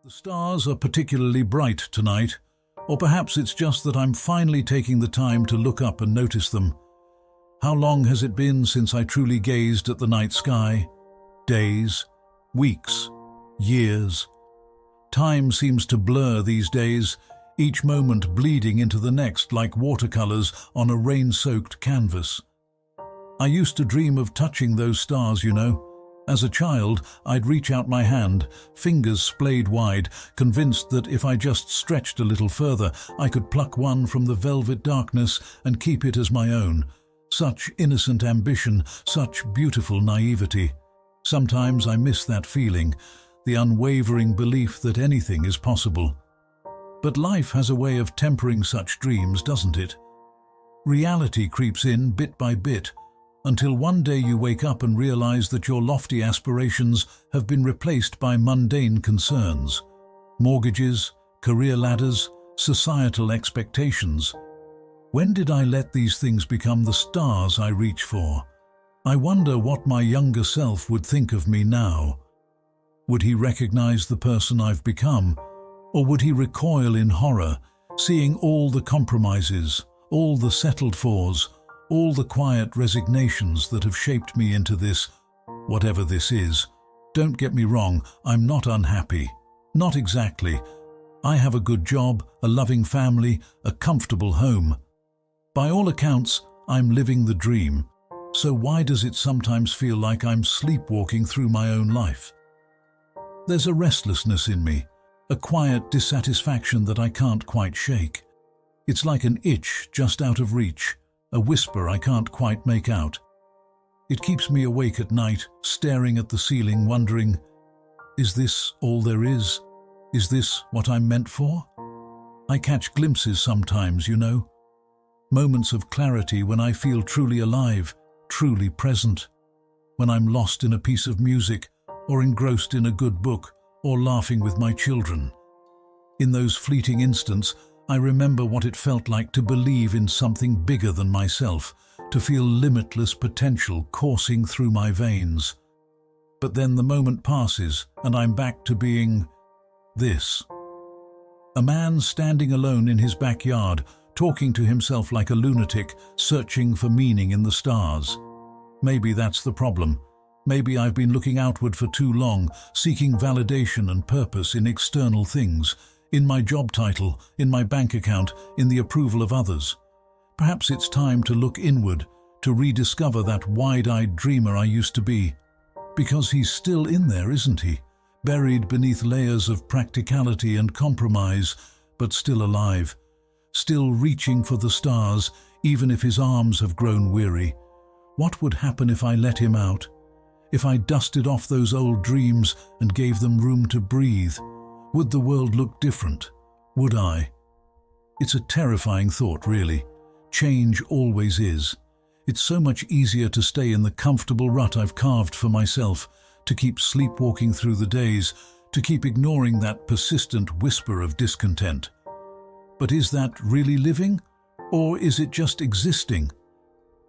The stars are particularly bright tonight, or perhaps it's just that I'm finally taking the time to look up and notice them. How long has it been since I truly gazed at the night sky? Days, weeks, years. Time seems to blur these days, each moment bleeding into the next like watercolors on a rain-soaked canvas. I used to dream of touching those stars, you know. As a child, I'd reach out my hand, fingers splayed wide, convinced that if I just stretched a little further, I could pluck one from the velvet darkness and keep it as my own. Such innocent ambition, such beautiful naivety. Sometimes I miss that feeling, the unwavering belief that anything is possible. But life has a way of tempering such dreams, doesn't it? Reality creeps in bit by bit, until one day you wake up and realize that your lofty aspirations have been replaced by mundane concerns. Mortgages, career ladders, societal expectations. When did I let these things become the stars I reach for? I wonder what my younger self would think of me now. Would he recognize the person I've become? Or would he recoil in horror, seeing all the compromises, all the settled fors, all the quiet resignations that have shaped me into this, whatever this is? Don't get me wrong, I'm not unhappy. Not exactly. I have a good job, a loving family, a comfortable home. By all accounts, I'm living the dream. So why does it sometimes feel like I'm sleepwalking through my own life? There's a restlessness in me, a quiet dissatisfaction that I can't quite shake. It's like an itch just out of reach, a whisper I can't quite make out. It keeps me awake at night, staring at the ceiling, wondering, is this all there is? Is this what I'm meant for? I catch glimpses sometimes, you know. Moments of clarity when I feel truly alive, truly present. When I'm lost in a piece of music, or engrossed in a good book, or laughing with my children. In those fleeting instants, I remember what it felt like to believe in something bigger than myself, to feel limitless potential coursing through my veins. But then the moment passes, and I'm back to being this. A man standing alone in his backyard, talking to himself like a lunatic, searching for meaning in the stars. Maybe that's the problem. Maybe I've been looking outward for too long, seeking validation and purpose in external things, in my job title, in my bank account, in the approval of others. Perhaps it's time to look inward, to rediscover that wide-eyed dreamer I used to be. Because he's still in there, isn't he? Buried beneath layers of practicality and compromise, but still alive. Still reaching for the stars, even if his arms have grown weary. What would happen if I let him out? If I dusted off those old dreams and gave them room to breathe? Would the world look different? Would I? It's a terrifying thought, really. Change always is. It's so much easier to stay in the comfortable rut I've carved for myself, to keep sleepwalking through the days, to keep ignoring that persistent whisper of discontent. But is that really living? Or is it just existing?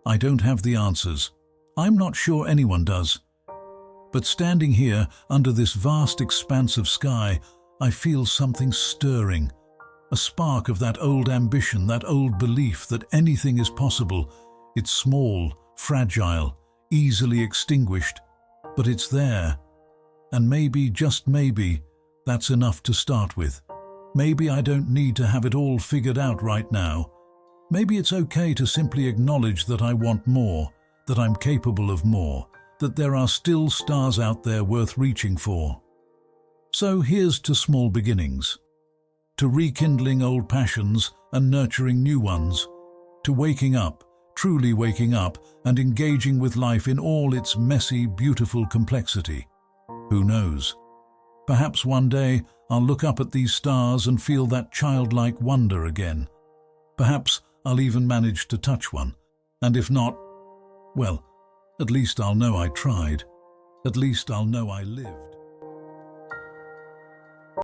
I don't have the answers. I'm not sure anyone does. But standing here, under this vast expanse of sky, I feel something stirring. A spark of that old ambition, that old belief that anything is possible. It's small, fragile, easily extinguished, but it's there. And maybe, just maybe, that's enough to start with. Maybe I don't need to have it all figured out right now. Maybe it's okay to simply acknowledge that I want more, that I'm capable of more, that there are still stars out there worth reaching for. So here's to small beginnings, to rekindling old passions and nurturing new ones, to waking up, truly waking up, and engaging with life in all its messy, beautiful complexity. Who knows? Perhaps one day I'll look up at these stars and feel that childlike wonder again. Perhaps I'll even manage to touch one, and if not, well, at least I'll know I tried. At least I'll know I lived.